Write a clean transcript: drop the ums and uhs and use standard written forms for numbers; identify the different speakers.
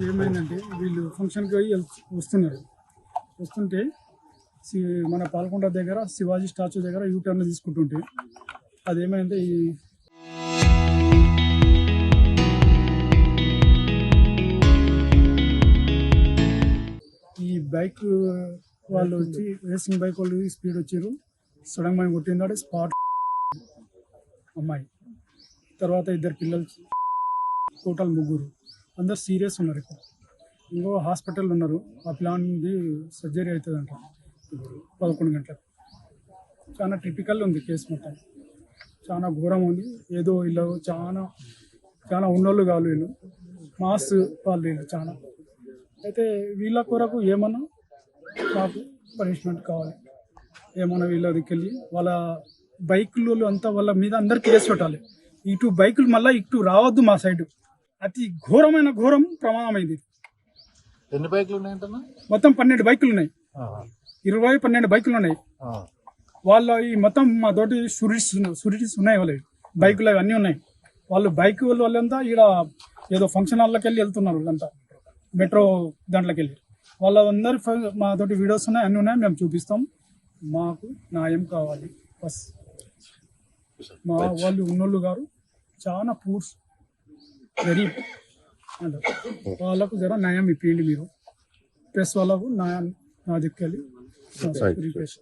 Speaker 1: ఏమైందంటే వీళ్ళు ఫంక్షన్కి పోయి వస్తుంటే మన పాల్కొండ దగ్గర శివాజీ స్టాచ్యూ దగ్గర యూటర్న్ తీసుకుంటుంటే అదేమైంది ఈ బైక్ వాళ్ళు వచ్చి రేసింగ్ బైక్ వాళ్ళు స్పీడ్ వచ్చారు, సడన్ గా కొట్టిందాడు స్పాట్ అమ్మాయి. తర్వాత ఇద్దరు పిల్లలు, టోటల్ ముగ్గురు, అందరు సీరియస్ ఉన్నారు. ఇప్పుడు ఇంకో హాస్పిటల్ ఉన్నారు. ఆ ప్లాన్ది సర్జరీ అవుతుందంట 11 గంటలకు. చాలా టిపికల్ ఉంది కేసు, మొత్తం చాలా ఘోరం ఉంది. ఏదో వీళ్ళు చాలా ఉన్నోళ్ళు కాదు, వీళ్ళు మాస్ వాళ్ళు వీళ్ళు చాలా. అయితే వీళ్ళ కొరకు ఏమన్నా మాకు పనిష్మెంట్ కావాలి, ఏమన్నా వీళ్ళ దగ్గరికి వాళ్ళ బైకులు అంతా వాళ్ళ మీద అందరు కేసు పెట్టాలి. ఇటు బైకులు మళ్ళీ ఇటు రావద్దు మా సైడ్. అతి ఘోరమైన ప్రమాదం అయింది.
Speaker 2: ఎన్ని బైకులు ఉన్నాయి? మొత్తం
Speaker 1: 12 బైకులు ఉన్నాయి. 12 బైకులు ఉన్నాయి. వాళ్ళ ఈ మొత్తం మా తోటి షూరిటీస్ ఉన్నాయి. వాళ్ళ బైకులు అవన్నీ ఉన్నాయి. వాళ్ళు బైక్ వాళ్ళంతా ఈడ ఏదో ఫంక్షన్ హాల్లోకి వెళ్ళి వెళ్తున్నారు. వీళ్ళంతా మెట్రో దాంట్లోకి వెళ్ళి వాళ్ళందరూ మా తోటి వీడియోస్ ఉన్నాయి, అన్నీ ఉన్నాయి, మేము చూపిస్తాం. మాకు న్యాయం కావాలి బస్. మా వాళ్ళు ఉన్నోళ్ళు గారు చాలా పూర్స్, వెరీ అంటారు. వాళ్ళకు జర న్యాయం ఇప్పించండి మీరు. ప్రెస్ వాళ్ళకు నా దగ్గరికి వెళ్ళి రిక్వెస్ట్.